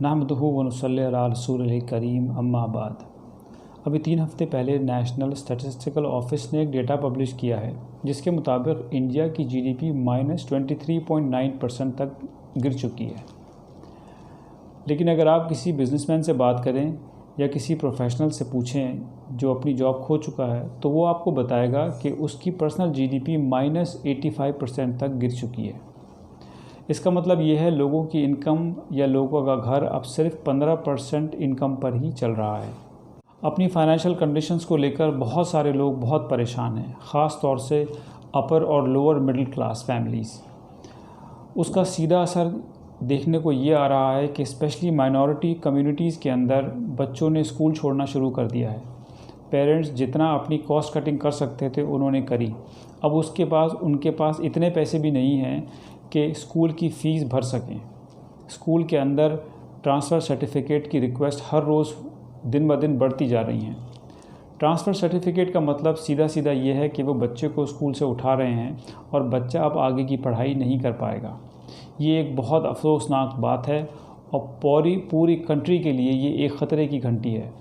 नहमदुहु व नुसल्ली अला रसूलिल करीम अम्मा बाद। अभी 3 हफ़्ते पहले नेशनल स्टैटिस्टिकल ऑफिस ने एक डेटा पब्लिश किया है जिसके मुताबिक इंडिया की जीडीपी -23.9% तक गिर चुकी है। लेकिन अगर आप किसी बिजनेसमैन से बात करें या किसी प्रोफेशनल से पूछें जो अपनी जॉब खो चुका है तो वो आपको बताएगा कि उसकी पर्सनल जीडीपी -85% तक गिर चुकी है। इसका मतलब ये है लोगों की इनकम या लोगों का घर अब सिर्फ 15% इनकम पर ही चल रहा है। अपनी फाइनेंशियल कंडीशंस को लेकर बहुत सारे लोग बहुत परेशान हैं, ख़ास तौर से अपर और लोअर मिडिल क्लास फैमिलीज़। उसका सीधा असर देखने को ये आ रहा है कि स्पेशली माइनॉरिटी कम्युनिटीज़ के अंदर बच्चों ने स्कूल छोड़ना शुरू कर दिया है। पेरेंट्स जितना अपनी कॉस्ट कटिंग कर सकते थे उन्होंने करी। अब उनके पास इतने पैसे भी नहीं हैं कि स्कूल की फ़ीस भर सकें। स्कूल के अंदर ट्रांसफ़र सर्टिफिकेट की रिक्वेस्ट हर रोज़ दिन ब दिन बढ़ती जा रही हैं। ट्रांसफ़र सर्टिफिकेट का मतलब सीधा ये है कि वो बच्चे को स्कूल से उठा रहे हैं और बच्चा अब आगे की पढ़ाई नहीं कर पाएगा। ये एक बहुत अफसोसनाक बात है और पूरी कंट्री के लिए ये एक ख़तरे की घंटी है।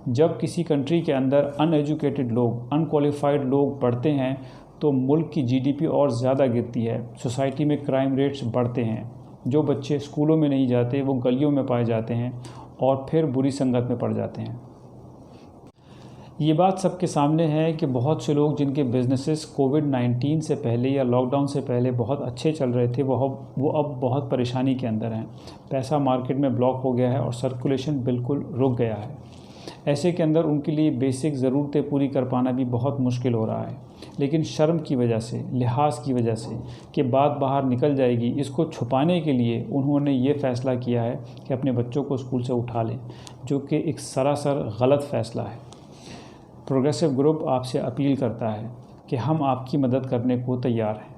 जब किसी कंट्री के अंदर अनएजुकेटेड लोग, अनक्वालिफाइड लोग बढ़ते हैं तो मुल्क की जीडीपी और ज़्यादा गिरती है। सोसाइटी में क्राइम रेट्स बढ़ते हैं। जो बच्चे स्कूलों में नहीं जाते वो गलियों में पाए जाते हैं और फिर बुरी संगत में पड़ जाते हैं। ये बात सबके सामने है कि बहुत से लोग जिनके बिजनेसेस कोविड-19 से पहले या लॉकडाउन से पहले बहुत अच्छे चल रहे थे वो अब बहुत परेशानी के अंदर हैं। पैसा मार्केट में ब्लॉक हो गया है और सर्कुलेशन बिल्कुल रुक गया है। ऐसे के अंदर उनके लिए बेसिक ज़रूरतें पूरी कर पाना भी बहुत मुश्किल हो रहा है। लेकिन शर्म की वजह से, लिहाज की वजह से कि बात बाहर निकल जाएगी, इसको छुपाने के लिए उन्होंने ये फ़ैसला किया है कि अपने बच्चों को स्कूल से उठा लें, जो कि एक सरासर गलत फ़ैसला है। प्रोग्रेसिव ग्रुप आपसे अपील करता है कि हम आपकी मदद करने को तैयार हैं।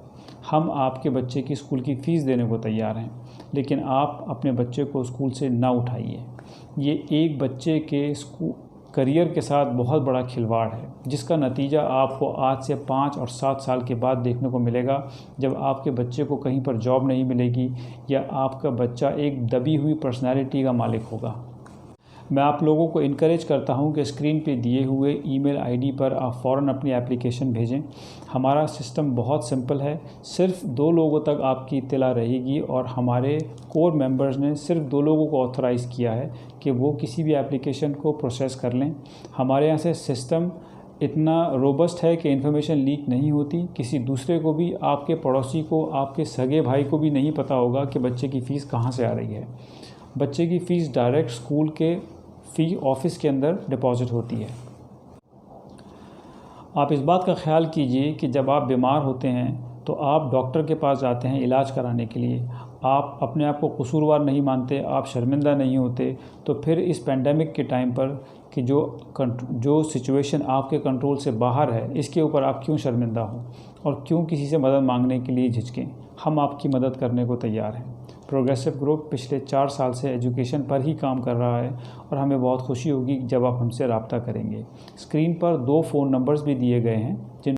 हम आपके बच्चे की स्कूल की फ़ीस देने को तैयार हैं, लेकिन आप अपने बच्चे को स्कूल से ना उठाइए। ये एक बच्चे के करियर के साथ बहुत बड़ा खिलवाड़ है, जिसका नतीजा आपको आज से 5 और 7 साल के बाद देखने को मिलेगा, जब आपके बच्चे को कहीं पर जॉब नहीं मिलेगी या आपका बच्चा एक दबी हुई पर्सनैलिटी का मालिक होगा। मैं आप लोगों को इनकरेज करता हूं कि स्क्रीन पे दिए हुए ईमेल आईडी पर आप फ़ौरन अपनी एप्लीकेशन भेजें। हमारा सिस्टम बहुत सिंपल है, सिर्फ 2 लोगों तक आपकी इत्तला रहेगी और हमारे कोर मेंबर्स ने सिर्फ 2 लोगों को ऑथराइज़ किया है कि वो किसी भी एप्लीकेशन को प्रोसेस कर लें। हमारे यहाँ से सिस्टम इतना रोबस्ट है कि इन्फॉर्मेशन लीक नहीं होती। किसी दूसरे को भी, आपके पड़ोसी को, आपके सगे भाई को भी नहीं पता होगा कि बच्चे की फ़ीस कहाँ से आ रही है। बच्चे की फ़ीस डायरेक्ट स्कूल के फ़ी ऑफिस के अंदर डिपॉज़िट होती है। आप इस बात का ख्याल कीजिए कि जब आप बीमार होते हैं तो आप डॉक्टर के पास जाते हैं इलाज कराने के लिए। आप अपने आप को कसूरवार नहीं मानते, आप शर्मिंदा नहीं होते, तो फिर इस पेंडेमिक के टाइम पर कि जो सिचुएशन आपके कंट्रोल से बाहर है, इसके ऊपर आप क्यों शर्मिंदा हो और क्यों किसी से मदद मांगने के लिए झिझकें। हम आपकी मदद करने को तैयार हैं। प्रोग्रेसिव ग्रुप पिछले 4 साल से एजुकेशन पर ही काम कर रहा है और हमें बहुत खुशी होगी जब आप हमसे रब्ता करेंगे। स्क्रीन पर 2 फ़ोन नंबर्स भी दिए गए हैं जिन